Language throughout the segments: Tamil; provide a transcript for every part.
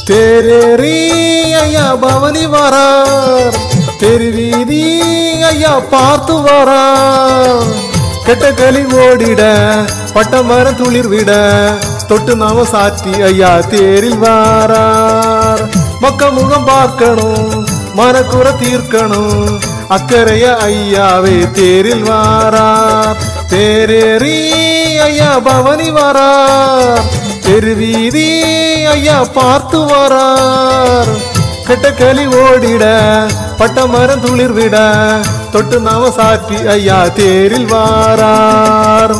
தேரேறி ஐயா பவனி வரார், தெருவீதி ஐயா பார்த்து வரார். கெட்ட களி ஓடிட பட்டமரம் துளிர் விட தொட்டு நாம சாத்தி ஐயா தேரில் வாரார். மக்க முகம் பார்க்கணும், மனக்குறை தீர்க்கணும், அக்கறைய ஐயாவே தேரில் வாரார். தேரேறி ஐயா பவனி வரார், தெருவீதி ஐயா பார்த்து வரார். கெட்ட களி ஓடிட பட்டமரம் துளிர் விட தொட்டு நாம சாத்தி ஐயா தேரில் வாரார்.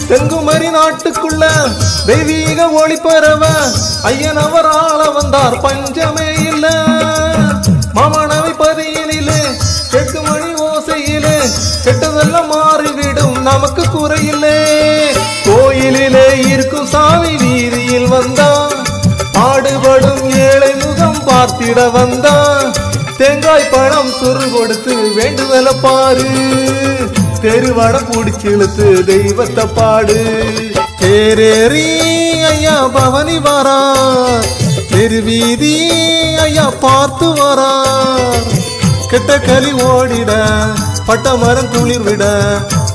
தென்குமரி நாட்டுக்குள்ள தெய்வீக ஒளி பரவ ஐயன் அவர் ஆள வந்தார், பஞ்சமே இல்ல. மாமனவை பதியிலே எட்டு மணி ஓசையிலே கெட்டதெல்லாம் மாறிவிடும், நமக்கு குறையில்லே. கோயிலிலே இருக்கும் சாமி வீதியில் வந்தான், பாடுபடும் ஏழை முகம் பார்த்திட வந்தான். தேங்காய் பழம் சுரு கொடுத்து வேண்டுதல பாரு, தெருவடம் பிடிச்சி இழுத்து தெய்வத்தை பாடு. தேரேறி ஐயா பவனி வரார், தெருவீதி ஐயா பார்த்து வரார். கெட்ட களி ஓடிட பட்டமரம் துளிர் விட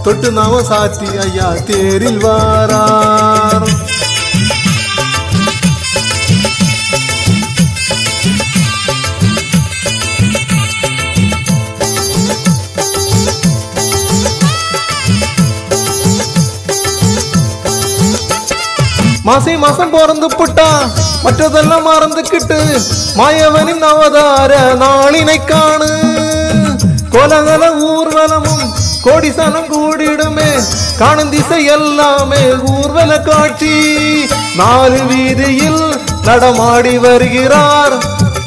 தொட்டு நாம சாத்தி ஐயா தேரில் வாரார். மாசி மாசம் பிறந்து புட்டா மற்றதெல்லாம் மறந்துக்கிட்டு மாயவனின் அவதார நாளினை காணு. கோலகல ஊர்வலமும் கோடிசனம் கூடிடுமே, காணும் திசை எல்லாமே ஊர்வல காட்சி. நாலு வீதியில் நடமாடி வருகிறார்,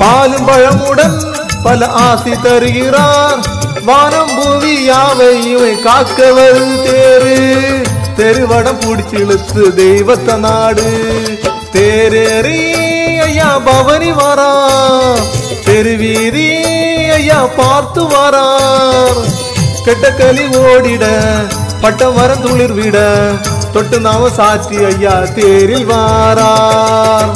பாலும் பழமுடன் பல ஆசி தருகிறார். வானம் பூவி யாவையுமே காக்க வரும் தேரு, தெருவடம் பிடிச்சி இழுத்து தெய்வத்த நாடு. தேரேறி ஐயா பவனி வரார், தெருவீதி ஐயா பார்த்து வரார். கெட்ட களி ஓடிட பட்டமரம் துளிர் விட தொட்டு நாம சாத்தி ஐயா தேரில் வாரார்.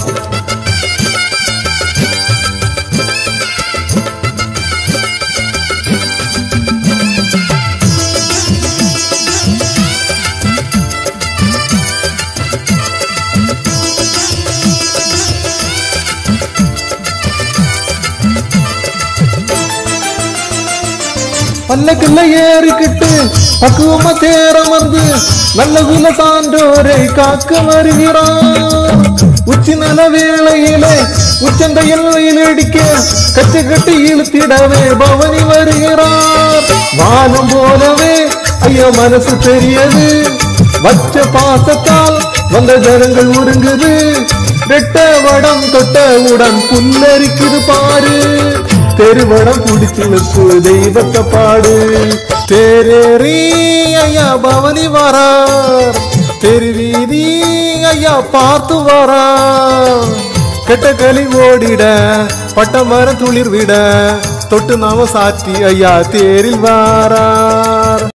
பல்லக்குள்ள ஏறிக்கிட்டு பக்குவமா தேரமர்ந்து நல்ல குல சான்றோரை காக்க வருகிறார். உச்சி நல வேளையிலே உச்சந்த எல்லையில் அடிக்க கச்சு கட்டி இழுத்திடவே பவனி வருகிறார். வானம் போலவே ஐயா மனசு தெரியது, வச்ச பாசத்தால் வந்த ஜனங்கள் உருங்குது. ரெட்ட வடம் தொட்டவுடன் புல்லரிக்குது பாரு, தெருவடம் பிடிச்சிழுத்து தெய்வத்தை பாடு. தேரேறி ஐயா பவனி வரார், தெருவீதி ஐயா பார்த்து வரார். கெட்ட களி ஓடிட பட்டமரம் துளிர் விட தொட்டு நாம சாத்தி ஐயா தேரில் வாரார்.